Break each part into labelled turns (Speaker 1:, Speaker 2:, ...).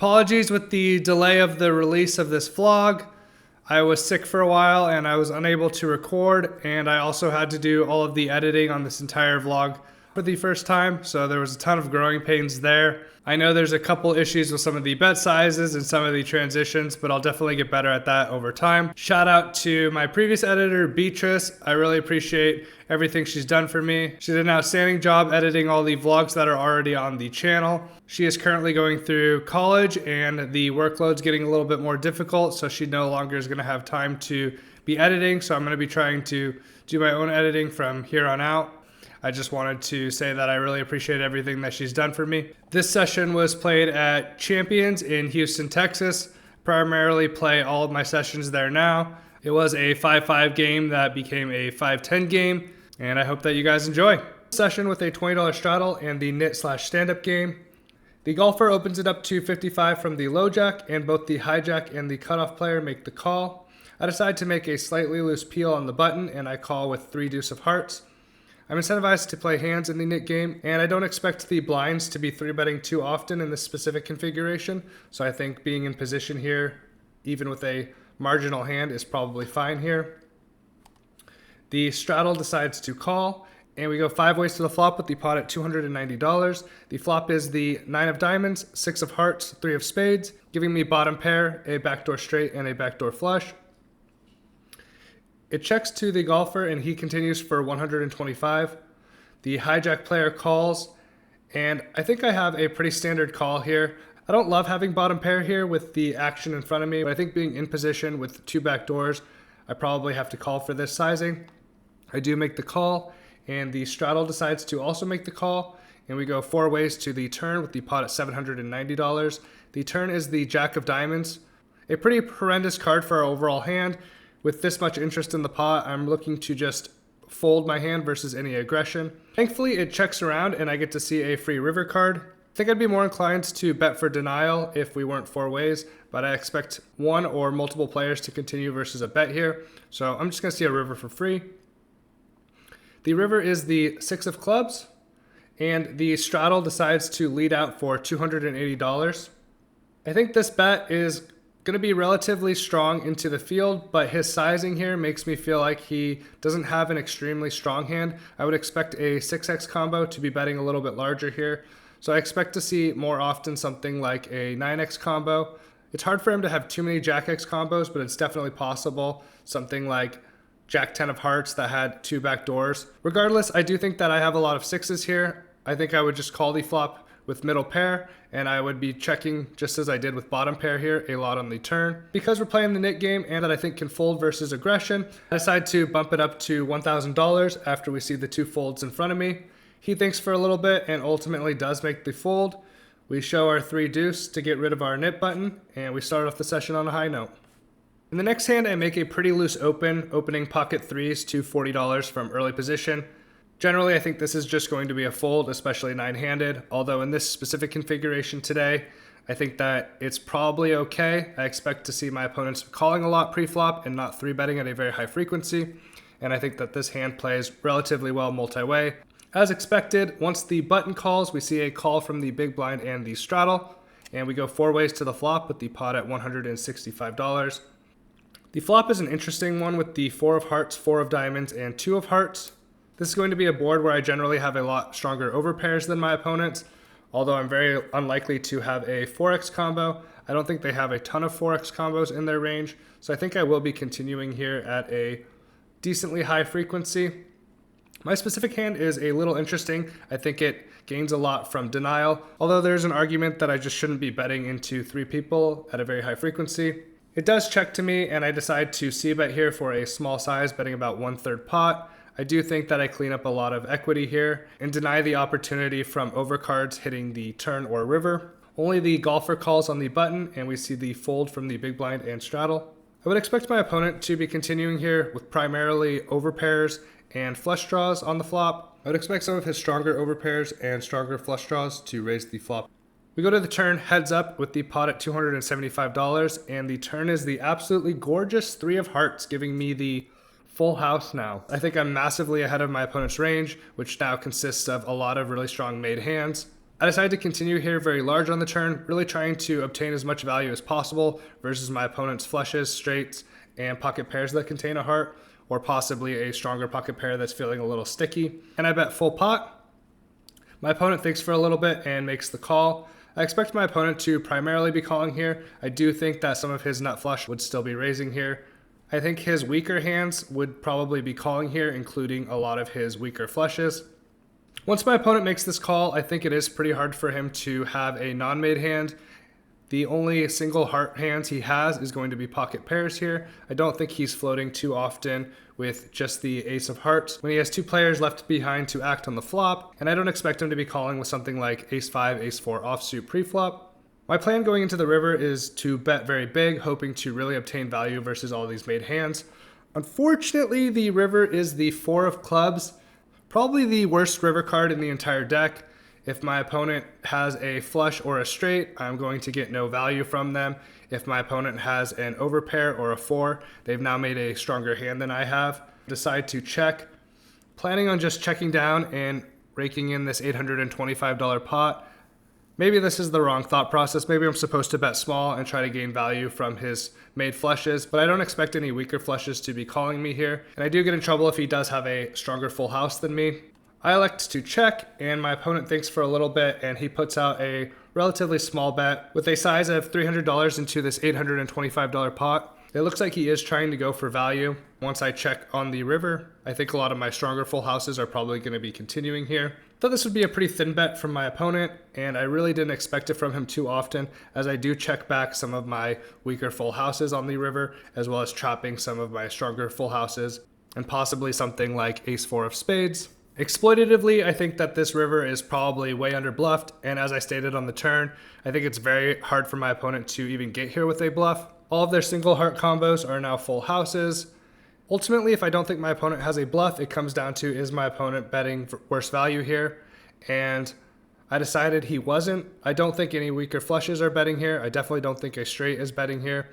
Speaker 1: Apologies with the delay of the release of this vlog. I was sick for a while and I was unable to record, and I also had to do all of the editing on this entire vlog for the first time, so there was a ton of growing pains there. I know there's a couple issues with some of the bet sizes and some of the transitions, but I'll definitely get better at that over time. Shout out to my previous editor, Beatrice. I really appreciate everything she's done for me. She did an outstanding job editing all the vlogs that are already on the channel. She is currently going through college and the workload's getting a little bit more difficult, so she no longer is going to have time to be editing, so I'm going to be trying to do my own editing from here on out. I just wanted to say that I really appreciate everything that she's done for me. This session was played at Champions in Houston, Texas. Primarily play all of my sessions there now. It was a 5-5 game that became a 5-10 game, and I hope that you guys enjoy. Session with a $20 straddle and the nit/stand-up game. The golfer opens it up to 55 from the low jack, and both the hijack and the cutoff player make the call. I decide to make a slightly loose peel on the button, and I call with 3 deuce of hearts. I'm incentivized to play hands in the nit game, and I don't expect the blinds to be 3-betting too often in this specific configuration, so I think being in position here, even with a marginal hand, is probably fine here. The straddle decides to call, and we go 5 ways to the flop with the pot at $290. The flop is the 9 of diamonds, 6 of hearts, 3 of spades, giving me bottom pair, a backdoor straight, and a backdoor flush. It checks to the golfer and he continues for 125. The hijack player calls, and I think I have a pretty standard call here. I don't love having bottom pair here with the action in front of me, but I think being in position with 2 back doors, I probably have to call for this sizing. I do make the call, and the straddle decides to also make the call, and we go 4 ways to the turn with the pot at $790. The turn is the jack of diamonds, a pretty horrendous card for our overall hand. With this much interest in the pot, I'm looking to just fold my hand versus any aggression. Thankfully, it checks around and I get to see a free river card. I think I'd be more inclined to bet for denial if we weren't 4 ways, but I expect one or multiple players to continue versus a bet here. So I'm just going to see a river for free. The river is the 6 of clubs, and the straddle decides to lead out for $280. I think this bet is going to be relatively strong into the field, but his sizing here makes me feel like he doesn't have an extremely strong hand. I would expect a 6x combo to be betting a little bit larger here. So I expect to see more often something like a 9x combo. It's hard for him to have too many jack x combos, but it's definitely possible. Something like jack 10 of hearts that had 2 back doors. Regardless, I do think that I have a lot of 6s here. I think I would just call the flop with middle pair, and I would be checking, just as I did with bottom pair here, a lot on the turn. Because we're playing the nit game and that I think can fold versus aggression, I decide to bump it up to $1,000 after we see the 2 folds in front of me. He thinks for a little bit and ultimately does make the fold. We show our 3 deuce to get rid of our nit button, and we start off the session on a high note. In the next hand, I make a pretty loose opening pocket 3s to $40 from early position. Generally, I think this is just going to be a fold, especially 9-handed, although in this specific configuration today, I think that it's probably okay. I expect to see my opponents calling a lot pre-flop and not 3-betting at a very high frequency, and I think that this hand plays relatively well multi-way. As expected, once the button calls, we see a call from the big blind and the straddle, and we go 4 ways to the flop with the pot at $165. The flop is an interesting one with the 4 of hearts, 4 of diamonds, and 2 of hearts. This is going to be a board where I generally have a lot stronger overpairs than my opponents, although I'm very unlikely to have a 4x combo. I don't think they have a ton of 4x combos in their range, so I think I will be continuing here at a decently high frequency. My specific hand is a little interesting. I think it gains a lot from denial, although there's an argument that I just shouldn't be betting into 3 people at a very high frequency. It does check to me, and I decide to c-bet here for a small size, betting about 1/3 pot. I do think that I clean up a lot of equity here and deny the opportunity from overcards hitting the turn or river. Only the golfer calls on the button, and we see the fold from the big blind and straddle. I would expect my opponent to be continuing here with primarily overpairs and flush draws on the flop. I would expect some of his stronger overpairs and stronger flush draws to raise the flop. We go to the turn heads up with the pot at $275, and the turn is the absolutely gorgeous 3 of hearts, giving me the full house now. I think I'm massively ahead of my opponent's range, which now consists of a lot of really strong made hands. I decided to continue here very large on the turn, really trying to obtain as much value as possible versus my opponent's flushes, straights, and pocket pairs that contain a heart, or possibly a stronger pocket pair that's feeling a little sticky. And I bet full pot. My opponent thinks for a little bit and makes the call. I expect my opponent to primarily be calling here. I do think that some of his nut flush would still be raising here. I think his weaker hands would probably be calling here, including a lot of his weaker flushes. Once my opponent makes this call, I think it is pretty hard for him to have a non-made hand. The only single heart hands he has is going to be pocket pairs here. I don't think he's floating too often with just the ace of hearts when he has two players left behind to act on the flop, and I don't expect him to be calling with something like ace 5, ace 4 offsuit preflop. My plan going into the river is to bet very big, hoping to really obtain value versus all these made hands. Unfortunately, the river is the 4 of clubs. Probably the worst river card in the entire deck. If my opponent has a flush or a straight, I'm going to get no value from them. If my opponent has an overpair or a 4, they've now made a stronger hand than I have. Decide to check. Planning on just checking down and raking in this $825 pot. Maybe this is the wrong thought process. Maybe I'm supposed to bet small and try to gain value from his made flushes, but I don't expect any weaker flushes to be calling me here. And I do get in trouble if he does have a stronger full house than me. I elect to check, and my opponent thinks for a little bit, and he puts out a relatively small bet with a size of $300 into this $825 pot. It looks like he is trying to go for value. Once I check on the river, I think a lot of my stronger full houses are probably going to be continuing here. Thought this would be a pretty thin bet from my opponent, and I really didn't expect it from him too often, as I do check back some of my weaker full houses on the river, as well as trapping some of my stronger full houses, and possibly something like ace 4 of spades. Exploitatively, I think that this river is probably way under bluffed, and as I stated on the turn, I think it's very hard for my opponent to even get here with a bluff. All of their single heart combos are now full houses. Ultimately, if I don't think my opponent has a bluff, it comes down to, is my opponent betting for worse value here? And I decided he wasn't. I don't think any weaker flushes are betting here. I definitely don't think a straight is betting here.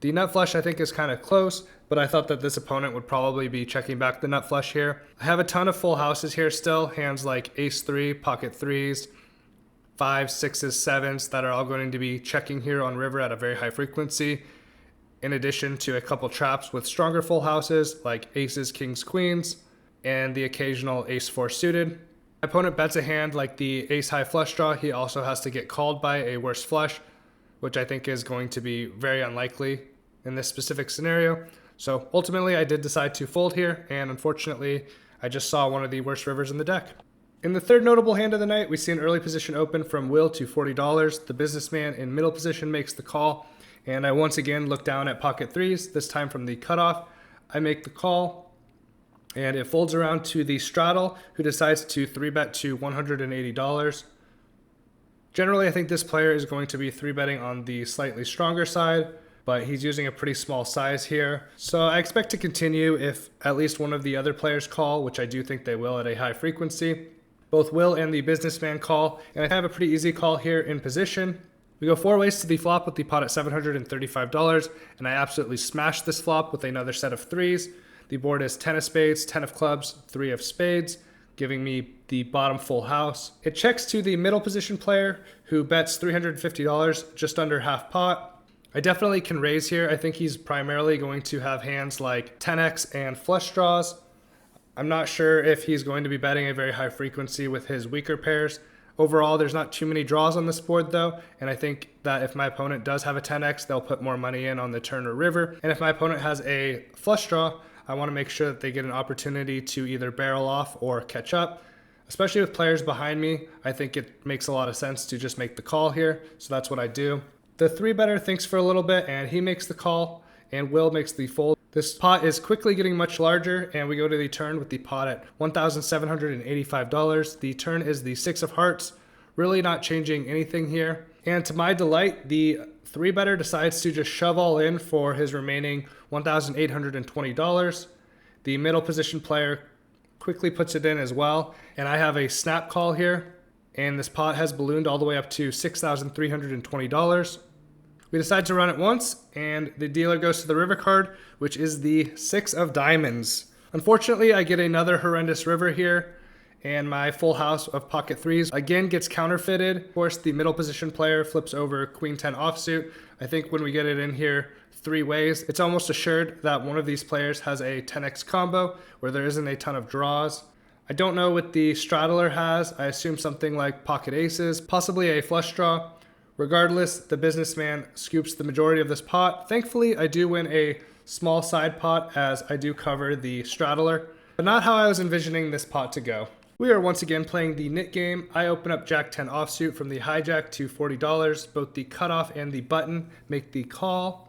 Speaker 1: The nut flush I think is kind of close, but I thought that this opponent would probably be checking back the nut flush here. I have a ton of full houses here still, hands like ace 3, pocket 3s, 5s, 6s, 7s that are all going to be checking here on river at a very high frequency, in addition to a couple traps with stronger full houses like aces, kings, queens, and the occasional ace 4 suited. My opponent bets a hand like the ace high flush draw. He also has to get called by a worse flush, which I think is going to be very unlikely in this specific scenario. So ultimately I did decide to fold here, and unfortunately I just saw one of the worst rivers in the deck. In the third notable hand of the night, we see an early position open from Will to $40. The businessman in middle position makes the call, and I once again look down at pocket 3s, this time from the cutoff. I make the call, and it folds around to the straddle, who decides to 3-bet to $180. Generally, I think this player is going to be 3-betting on the slightly stronger side, but he's using a pretty small size here. So I expect to continue if at least one of the other players call, which I do think they will at a high frequency. Both Will and the businessman call, and I have a pretty easy call here in position. We go 4 ways to the flop with the pot at $735, and I absolutely smash this flop with another set of 3s. The board is 10 of spades, 10 of clubs, 3 of spades, giving me the bottom full house. It checks to the middle position player, who bets $350, just under half pot. I definitely can raise here. I think he's primarily going to have hands like 10x and flush draws. I'm not sure if he's going to be betting a very high frequency with his weaker pairs. Overall, there's not too many draws on this board though, and I think that if my opponent does have a 10x, they'll put more money in on the turn or river. And if my opponent has a flush draw, I want to make sure that they get an opportunity to either barrel off or catch up. Especially with players behind me, I think it makes a lot of sense to just make the call here, so that's what I do. The 3-better thinks for a little bit, and he makes the call, and Will makes the fold. This pot is quickly getting much larger, and we go to the turn with the pot at $1,785. The turn is the 6 of hearts, really not changing anything here. And to my delight, the 3-better decides to just shove all in for his remaining $1,820. The middle position player quickly puts it in as well, and I have a snap call here, and this pot has ballooned all the way up to $6,320. We decide to run it once, and the dealer goes to the river card, which is the 6 of diamonds. Unfortunately, I get another horrendous river here, And my full house of pocket threes again gets counterfeited. Of course, the middle position player flips over queen 10 offsuit. I think when we get it in here 3 ways, it's almost assured that one of these players has a 10x combo where there isn't a ton of draws. I don't know what the straddler has. I assume something like pocket aces, possibly a flush draw. Regardless, the businessman scoops the majority of this pot. Thankfully, I do win a small side pot as I do cover the straddler, but not how I was envisioning this pot to go. We are once again playing the nit game. I open up Jack 10 offsuit from the hijack to $40. Both the cutoff and the button make the call.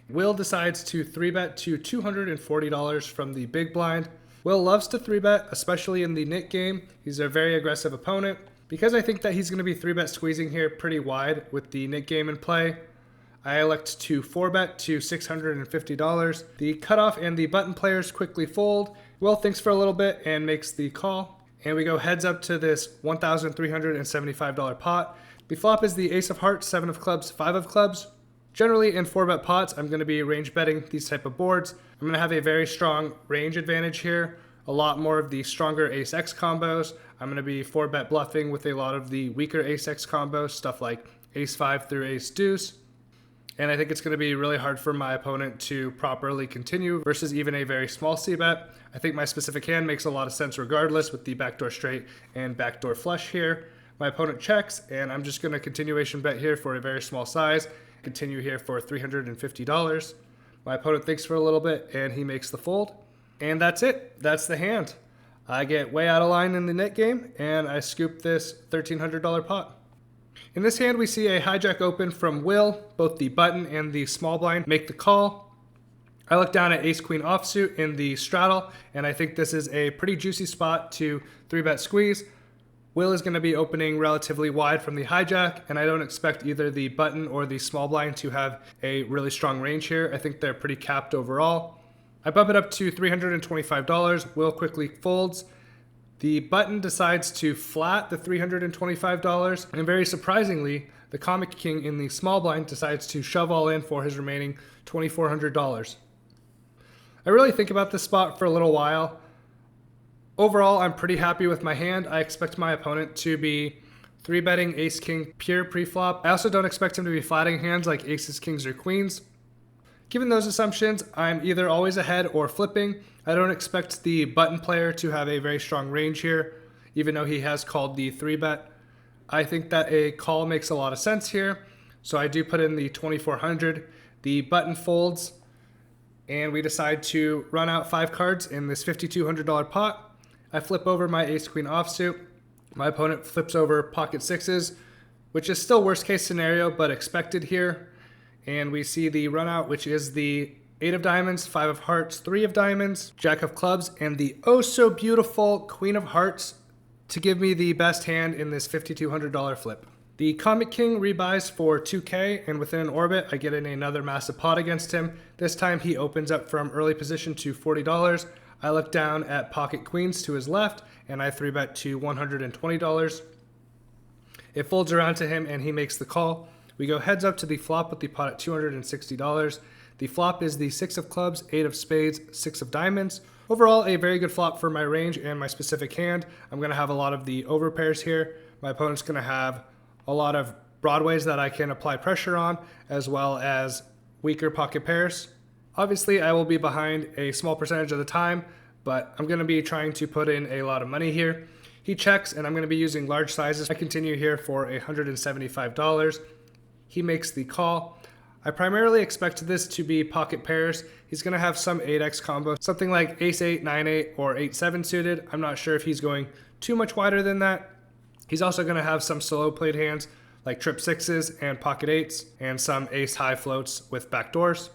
Speaker 1: Will decides to 3-bet to $240 from the big blind. Will loves to 3-bet, especially in the nit game. He's a very aggressive opponent. Because I think that he's going to be 3-bet squeezing here pretty wide with the nit game in play, I elect to 4-bet to $650. The cutoff and the button players quickly fold. Will thinks for a little bit and makes the call. And we go heads up to this $1,375 pot. The flop is the ace of hearts, 7 of clubs, 5 of clubs. Generally in 4-bet pots, I'm going to be range betting these type of boards. I'm going to have a very strong range advantage here. A lot more of the stronger ace-x combos. I'm going to be 4-bet bluffing with a lot of the weaker ace-x combos, stuff like ace-5 through ace-deuce. And I think it's going to be really hard for my opponent to properly continue versus even a very small c-bet. I think my specific hand makes a lot of sense regardless with the backdoor straight and backdoor flush here. My opponent checks, and I'm just going to continuation bet here for a very small size. Continue here for $350. My opponent thinks for a little bit, and he makes the fold. And that's it. That's the hand. I get way out of line in the net game, and I scoop this $1,300 pot. In this hand, we see a hijack open from Will. Both the button and the small blind make the call. I look down at ace-queen offsuit in the straddle, and I think this is a pretty juicy spot to 3-bet squeeze. Will is going to be opening relatively wide from the hijack, and I don't expect either the button or the small blind to have a really strong range here. I think they're pretty capped overall. I bump it up to $325. Will quickly folds. The button decides to flat the $325, and very surprisingly, the Comic King in the small blind decides to shove all in for his remaining $2,400. I really think about this spot for a little while. Overall, I'm pretty happy with my hand. I expect my opponent to be 3-betting ace-king pure pre-flop. I also don't expect him to be flatting hands like aces, kings, or queens. Given those assumptions, I'm either always ahead or flipping. I don't expect the button player to have a very strong range here, even though he has called the 3-bet. I think that a call makes a lot of sense here, so I do put in the $2,400. The button folds, and we decide to run out 5 cards in this $5,200 pot. I flip over my ace-queen offsuit. My opponent flips over pocket sixes, which is still worst case scenario, but expected here. And we see the run out, which is the 8 of diamonds, 5 of hearts, 3 of diamonds, jack of clubs, and the oh so beautiful queen of hearts to give me the best hand in this $5,200 flip. The Comic King rebuys for $2K, and within an orbit, I get in another massive pot against him. This time he opens up from early position to $40. I look down at pocket queens to his left, and I 3-bet to $120. It folds around to him, and he makes the call. We go heads up to the flop with the pot at $260. The flop is the 6 of clubs, 8 of spades, 6 of diamonds. Overall, a very good flop for my range and my specific hand. I'm going to have a lot of the over pairs here. My opponent's going to have a lot of broadways that I can apply pressure on, as well as weaker pocket pairs. Obviously, I will be behind a small percentage of the time, but I'm going to be trying to put in a lot of money here. He checks, and I'm going to be using large sizes. I continue here for $175. He makes the call. I primarily expect this to be pocket pairs. He's going to have some 8x combo, something like ace-8, 9-8, or 8-7 suited. I'm not sure if he's going too much wider than that. He's also going to have some slow played hands like trip sixes and pocket eights, and some ace-high floats with backdoors.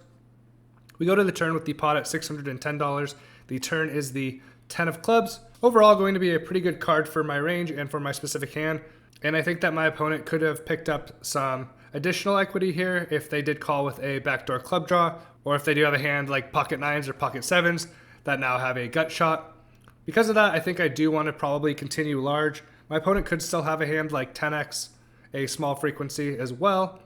Speaker 1: We go to the turn with the pot at $610. The turn is the 10 of clubs. Overall, going to be a pretty good card for my range and for my specific hand. And I think that my opponent could have picked up some additional equity here if they did call with a backdoor club draw, or if they do have a hand like pocket nines or pocket sevens that now have a gut shot. Because of that, I think I do want to probably continue large. My opponent could still have a hand like 10x, a small frequency as well.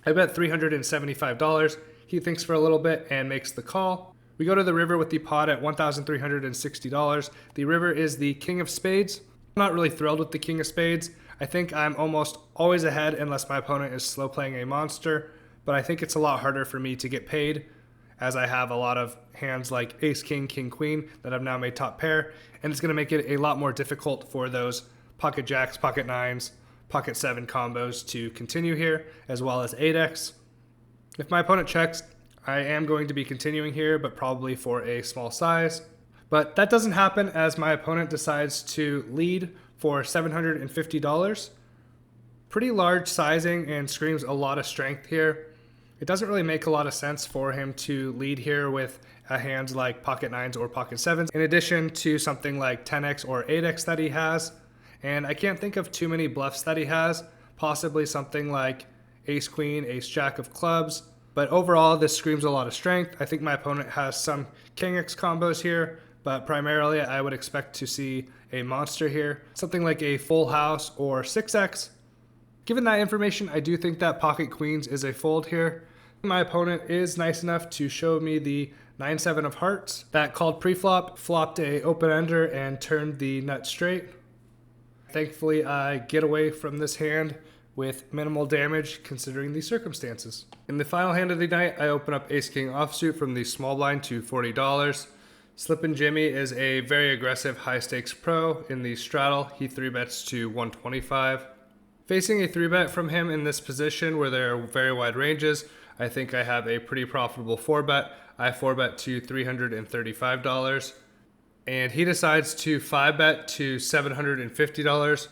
Speaker 1: I bet $375. He thinks for a little bit and makes the call. We go to the river with the pot at $1,360. The river is the king of spades. I'm not really thrilled with the king of spades. I think I'm almost always ahead unless my opponent is slow playing a monster, but I think it's a lot harder for me to get paid as I have a lot of hands like ace, king, king, queen that I've now made top pair, and it's going to make it a lot more difficult for those pocket jacks, pocket nines, pocket 7 combos to continue here, as well as 8x. If my opponent checks, I am going to be continuing here, but probably for a small size. But that doesn't happen as my opponent decides to lead for $750. Pretty large sizing and screams a lot of strength here. It doesn't really make a lot of sense for him to lead here with hands like pocket 9s or pocket 7s, in addition to something like 10x or 8x that he has. And I can't think of too many bluffs that he has, possibly something like ace queen, ace jack of clubs. But overall, this screams a lot of strength. I think my opponent has some king x combos here, but primarily I would expect to see a monster here, something like a full house or 6x. Given that information, I do think that pocket queens is a fold here. My opponent is nice enough to show me the 9-7 of hearts that called pre-flop, flopped a open ender and turned the nut straight. Thankfully, I get away from this hand with minimal damage considering the circumstances. In the final hand of the night, I open up ace king offsuit from the small blind to $40. Slippin' Jimmy is a very aggressive high stakes pro in the straddle. He 3-bets to 125. Facing a 3-bet from him in this position where there are very wide ranges, I think I have a pretty profitable 4-bet. I 4-bet to $335. And he decides to 5-bet to $750.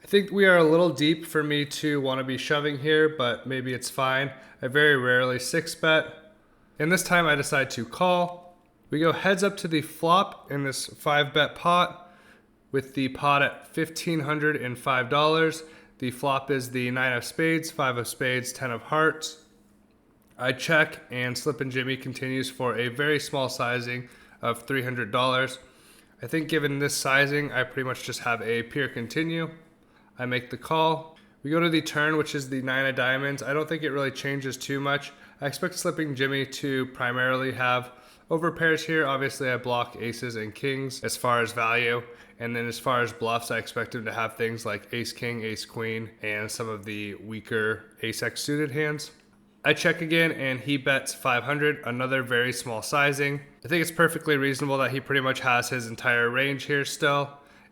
Speaker 1: I think we are a little deep for me to want to be shoving here, but maybe it's fine. I very rarely 6-bet. And this time I decide to call. We go heads up to the flop in this 5-bet pot with the pot at $1,505. The flop is the 9 of spades, 5 of spades, 10 of hearts. I check and Slippin' Jimmy continues for a very small sizing of $300. I think given this sizing, I pretty much just have a pure continue. I make the call. We go to the turn, which is the 9 of diamonds. I don't think it really changes too much. I expect Slippin' Jimmy to primarily have over pairs here. Obviously, I block aces and kings as far as value. And then as far as bluffs, I expect him to have things like ace king, ace queen, and some of the weaker ace-x suited hands. I check again and he bets 500, another very small sizing. I think it's perfectly reasonable that he pretty much has his entire range here still.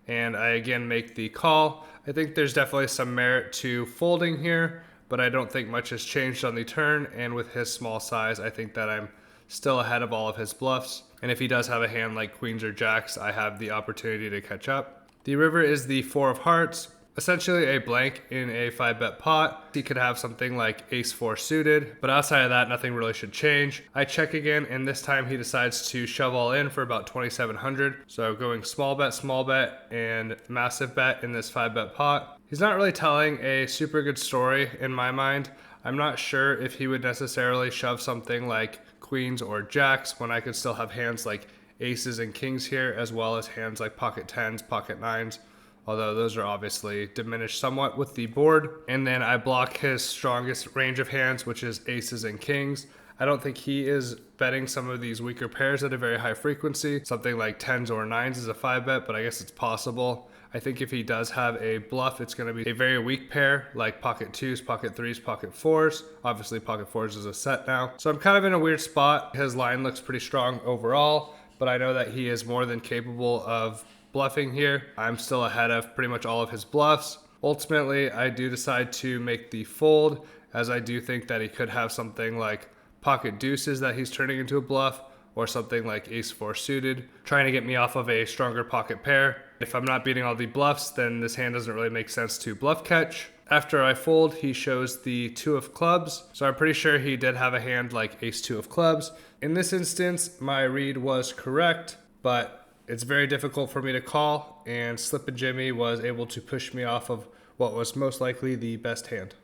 Speaker 1: And I again make the call. I think there's definitely some merit to folding here, but I don't think much has changed on the turn. And with his small size, I think that I'm still ahead of all of his bluffs. And if he does have a hand like queens or jacks, I have the opportunity to catch up. The river is the 4 of hearts, essentially a blank in a 5-bet pot. He could have something like ace 4 suited, but outside of that, nothing really should change. I check again, and this time he decides to shove all in for about 2,700. So going small bet, and massive bet in this 5-bet pot. He's not really telling a super good story in my mind. I'm not sure if he would necessarily shove something like queens or jacks when I could still have hands like aces and kings here, as well as hands like pocket 10s, pocket 9s, although those are obviously diminished somewhat with the board. And then I block his strongest range of hands, which is aces and kings. I don't think he is betting some of these weaker pairs at a very high frequency. Something like 10s or 9s is a 5-bet, but I guess it's possible. I think if he does have a bluff, it's going to be a very weak pair like pocket 2s, pocket 3s, pocket 4s. Obviously, pocket 4s is a set now. So I'm kind of in a weird spot. His line looks pretty strong overall, but I know that he is more than capable of bluffing here. I'm still ahead of pretty much all of his bluffs. Ultimately, I do decide to make the fold, as I do think that he could have something like pocket deuces that he's turning into a bluff, or something like ace 4 suited, trying to get me off of a stronger pocket pair. If I'm not beating all the bluffs, then this hand doesn't really make sense to bluff catch. After I fold, he shows the 2 of clubs, so I'm pretty sure he did have a hand like ace 2 of clubs. In this instance, my read was correct, but it's very difficult for me to call, and Slippin' Jimmy was able to push me off of what was most likely the best hand.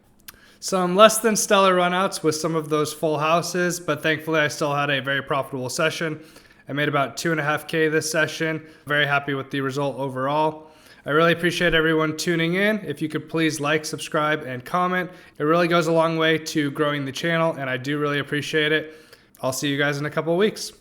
Speaker 1: Some less than stellar runouts with some of those full houses, but thankfully I still had a very profitable session. I made about 2.5K this session. Very happy with the result overall. I really appreciate everyone tuning in. If you could please like, subscribe, and comment. It really goes a long way to growing the channel, and I do really appreciate it. I'll see you guys in a couple of weeks.